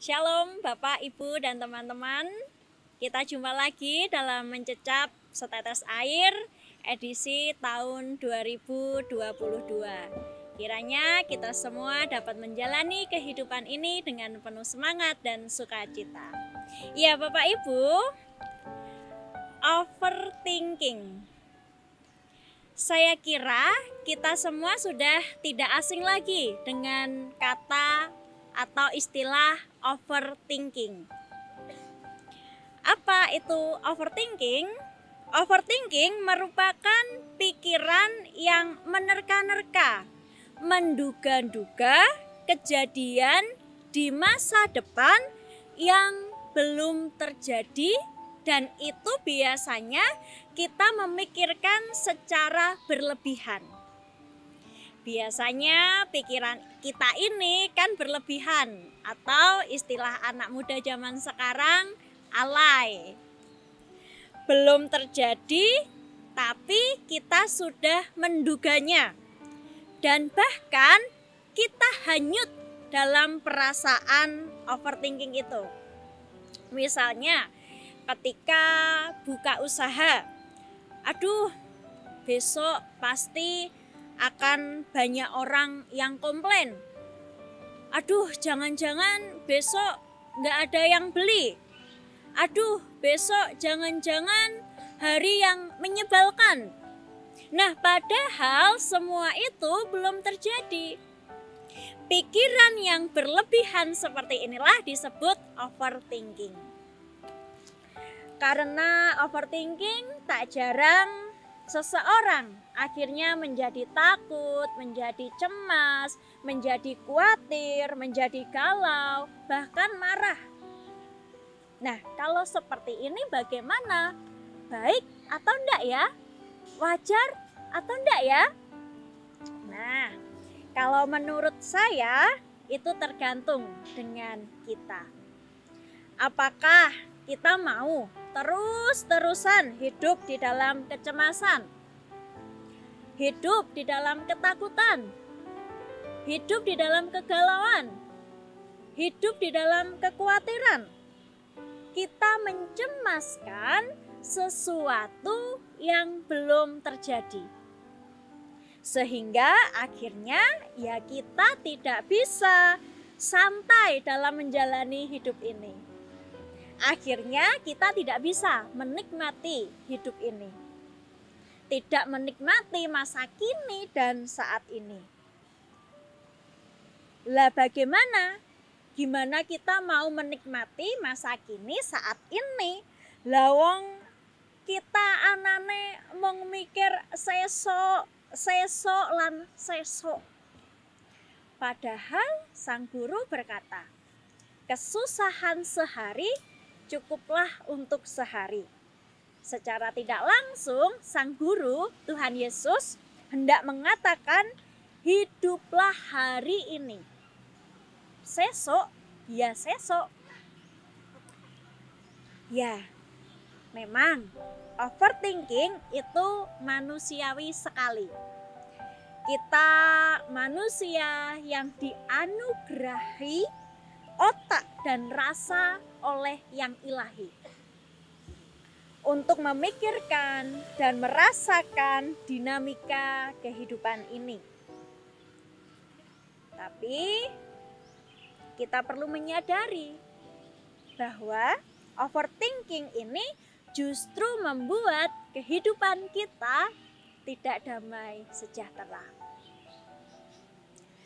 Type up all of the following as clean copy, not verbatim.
Shalom Bapak, Ibu, dan teman-teman. Kita jumpa lagi dalam Mencecap Setetes Air edisi tahun 2022. Kiranya kita semua dapat menjalani kehidupan ini dengan penuh semangat dan sukacita. Ya Bapak Ibu, overthinking. Saya kira kita semua sudah tidak asing lagi dengan kata atau istilah overthinking. Apa itu overthinking? Overthinking merupakan pikiran yang menerka-nerka, menduga-duga kejadian di masa depan yang belum terjadi, dan itu biasanya kita memikirkan secara berlebihan. Biasanya pikiran kita ini kan berlebihan, atau istilah anak muda zaman sekarang alay. Belum terjadi tapi kita sudah menduganya, dan bahkan kita hanyut dalam perasaan overthinking itu. Misalnya ketika buka usaha, aduh besok pasti akan banyak orang yang komplain. Aduh jangan-jangan besok gak ada yang beli. Aduh besok jangan-jangan hari yang menyebalkan. Nah padahal semua itu belum terjadi. Pikiran yang berlebihan seperti inilah disebut overthinking. Karena overthinking tak jarang seseorang akhirnya menjadi takut, menjadi cemas, menjadi khawatir, menjadi galau, bahkan marah. Nah, kalau seperti ini bagaimana? Baik atau enggak ya? Wajar atau enggak ya? Nah, kalau menurut saya itu tergantung dengan kita. Apakah kita mau terus-terusan hidup di dalam kecemasan, hidup di dalam ketakutan, hidup di dalam kegalauan, hidup di dalam kekhawatiran? Kita mencemaskan sesuatu yang belum terjadi, sehingga akhirnya ya kita tidak bisa santai dalam menjalani hidup ini. Akhirnya kita tidak bisa menikmati hidup ini, tidak menikmati masa kini dan saat ini. Lah bagaimana? Gimana kita mau menikmati masa kini saat ini? Lawong kita anane mung mikir sesok lan sesok. Padahal sang guru berkata, kesusahan sehari cukuplah untuk sehari. Secara tidak langsung sang guru Tuhan Yesus hendak mengatakan, hiduplah hari ini. Sesok, ya sesok. Ya, memang overthinking itu manusiawi sekali. Kita manusia yang dianugerahi otak dan rasa oleh yang ilahi untuk memikirkan dan merasakan dinamika kehidupan ini. Tapi kita perlu menyadari bahwa overthinking ini justru membuat kehidupan kita tidak damai sejahtera.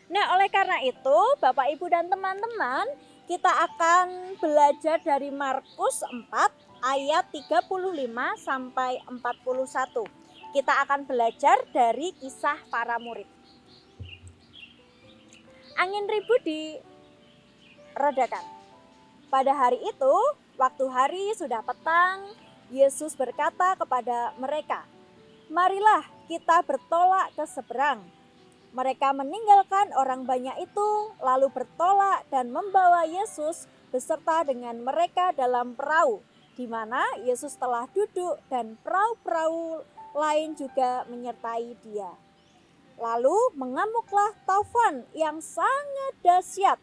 Nah, oleh karena itu, Bapak, Ibu, dan teman-teman, kita akan belajar dari Markus 4 ayat 35 sampai 41. Kita akan belajar dari kisah para murid. Angin ribut diredakan. Pada hari itu, waktu hari sudah petang, Yesus berkata kepada mereka, marilah kita bertolak ke seberang. Mereka meninggalkan orang banyak itu, lalu bertolak dan membawa Yesus beserta dengan mereka dalam perahu, di mana Yesus telah duduk dan perahu-perahu lain juga menyertai dia. Lalu mengamuklah taufan yang sangat dahsyat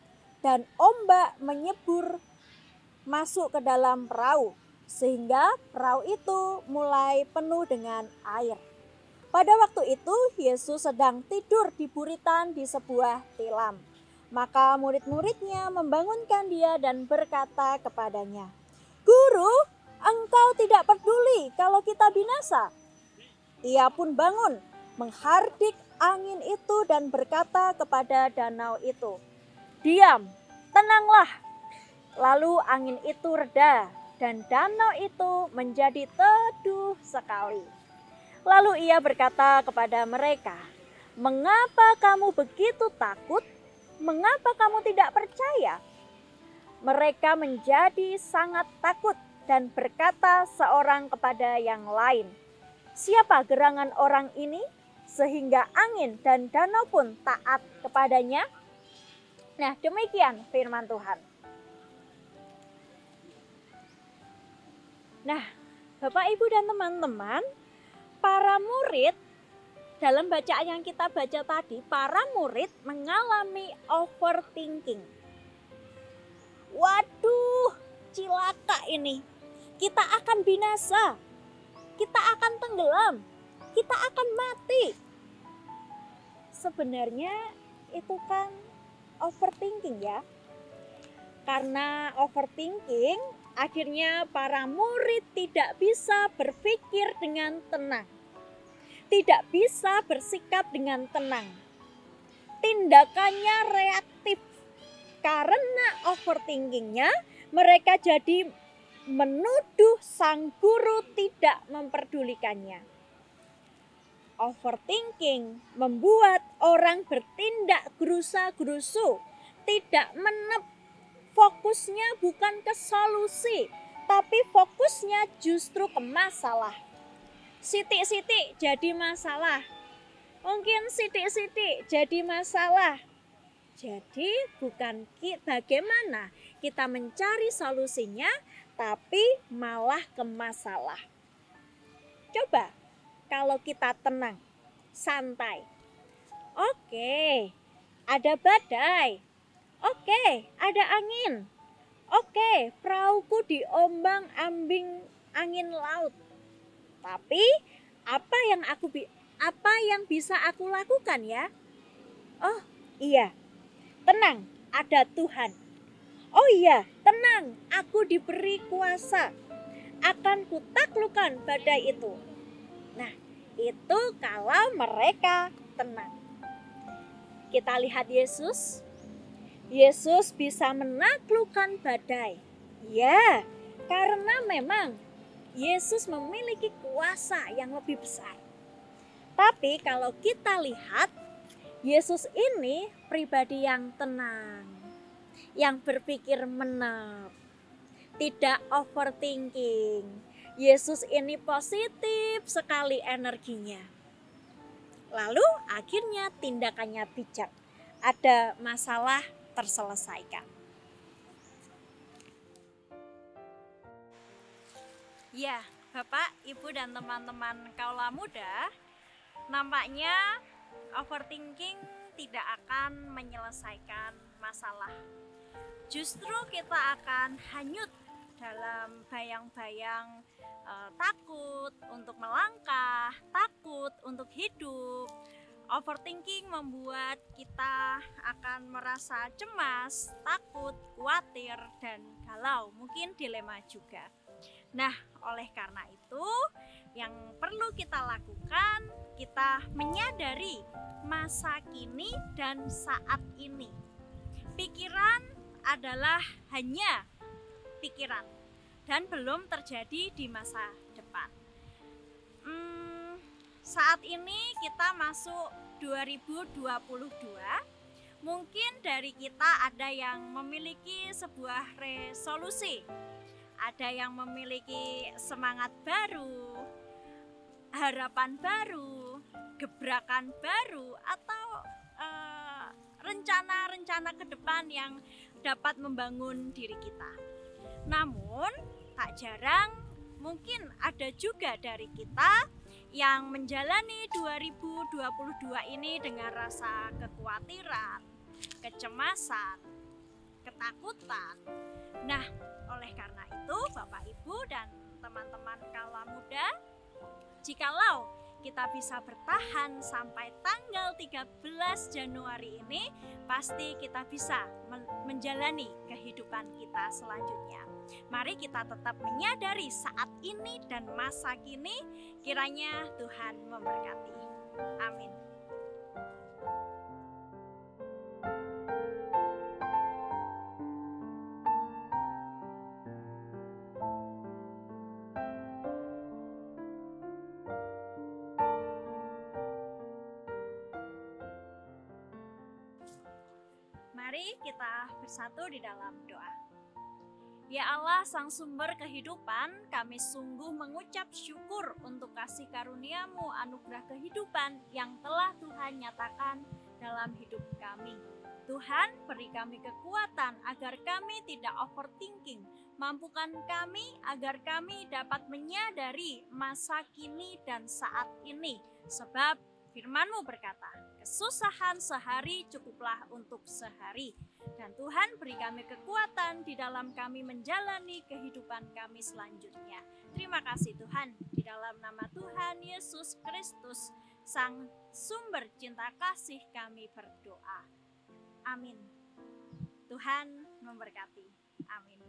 dan ombak menyebur masuk ke dalam perahu, sehingga perahu itu mulai penuh dengan air. Pada waktu itu Yesus sedang tidur di buritan di sebuah tilam. Maka murid-muridnya membangunkan dia dan berkata kepadanya, "Guru, engkau tidak peduli kalau kita binasa?" Ia pun bangun, menghardik angin itu dan berkata kepada danau itu, "Diam, tenanglah." Lalu angin itu reda dan danau itu menjadi teduh sekali. Lalu ia berkata kepada mereka, "Mengapa kamu begitu takut? Mengapa kamu tidak percaya?" Mereka menjadi sangat takut dan berkata seorang kepada yang lain, "Siapa gerangan orang ini sehingga angin dan danau pun taat kepadanya?" Nah, demikian firman Tuhan. Nah, Bapak, Ibu, dan teman-teman, para murid dalam bacaan yang kita baca tadi, para murid mengalami overthinking. Waduh, cilaka ini. Kita akan binasa. Kita akan tenggelam. Kita akan mati. Sebenarnya itu kan overthinking ya. Karena overthinking, akhirnya para murid tidak bisa berpikir dengan tenang. Tidak bisa bersikap dengan tenang. Tindakannya reaktif. Karena overthinkingnya, mereka jadi menuduh sang guru tidak memperdulikannya. Overthinking membuat orang bertindak gerusa-gerusu, tidak menep. Fokusnya bukan ke solusi, tapi fokusnya justru ke masalah. Sitik-sitik jadi masalah. Mungkin sitik-sitik jadi masalah. Jadi bukan bagaimana kita mencari solusinya, tapi malah ke masalah. Coba kalau kita tenang, santai. Oke, ada badai. Oke, ada angin. Oke, perahuku diombang-ambing angin laut. Tapi apa yang bisa aku lakukan ya? Oh iya, tenang, ada Tuhan. Oh iya, tenang, aku diberi kuasa. Akan kutaklukkan badai itu. Nah, itu kalau mereka tenang. Kita lihat Yesus. Yesus bisa menaklukkan badai. Ya, karena memang Yesus memiliki kuasa yang lebih besar. Tapi kalau kita lihat, Yesus ini pribadi yang tenang, yang berpikir menep, tidak overthinking. Yesus ini positif sekali energinya. Lalu akhirnya tindakannya bijak. Ada masalah terselesaikan. Ya, Bapak, Ibu, dan teman-teman kaula muda, nampaknya overthinking tidak akan menyelesaikan masalah. Justru kita akan hanyut dalam bayang-bayang takut untuk melangkah, takut untuk hidup. Overthinking membuat kita akan merasa cemas, takut, khawatir, dan galau, mungkin dilema juga. Nah, oleh karena itu, yang perlu kita lakukan, kita menyadari masa kini dan saat ini. Pikiran adalah hanya pikiran dan belum terjadi di masa depan. Saat ini kita masuk 2022. Mungkin dari kita ada yang memiliki sebuah resolusi, ada yang memiliki semangat baru, harapan baru, gebrakan baru, atau rencana-rencana ke depan yang dapat membangun diri kita. Namun tak jarang mungkin ada juga dari kita yang menjalani 2022 ini dengan rasa kekhawatiran, kecemasan, ketakutan. Nah, oleh karena itu Bapak Ibu dan teman-teman Kala Muda, jikalau kita bisa bertahan sampai tanggal 13 Januari ini, pasti kita bisa menjalani kehidupan kita selanjutnya. Mari kita tetap menyadari saat ini dan masa kini, kiranya Tuhan memberkati. Amin. Mari kita bersatu di dalam doa. Ya Allah, Sang Sumber kehidupan, kami sungguh mengucap syukur untuk kasih karunia-Mu, anugerah kehidupan yang telah Tuhan nyatakan dalam hidup kami. Tuhan, beri kami kekuatan agar kami tidak overthinking. Mampukan kami agar kami dapat menyadari masa kini dan saat ini. Sebab Firman-Mu berkata, kesusahan sehari cukuplah untuk sehari. Dan Tuhan beri kami kekuatan di dalam kami menjalani kehidupan kami selanjutnya. Terima kasih Tuhan, di dalam nama Tuhan Yesus Kristus, Sang Sumber cinta kasih kami berdoa. Amin. Tuhan memberkati. Amin.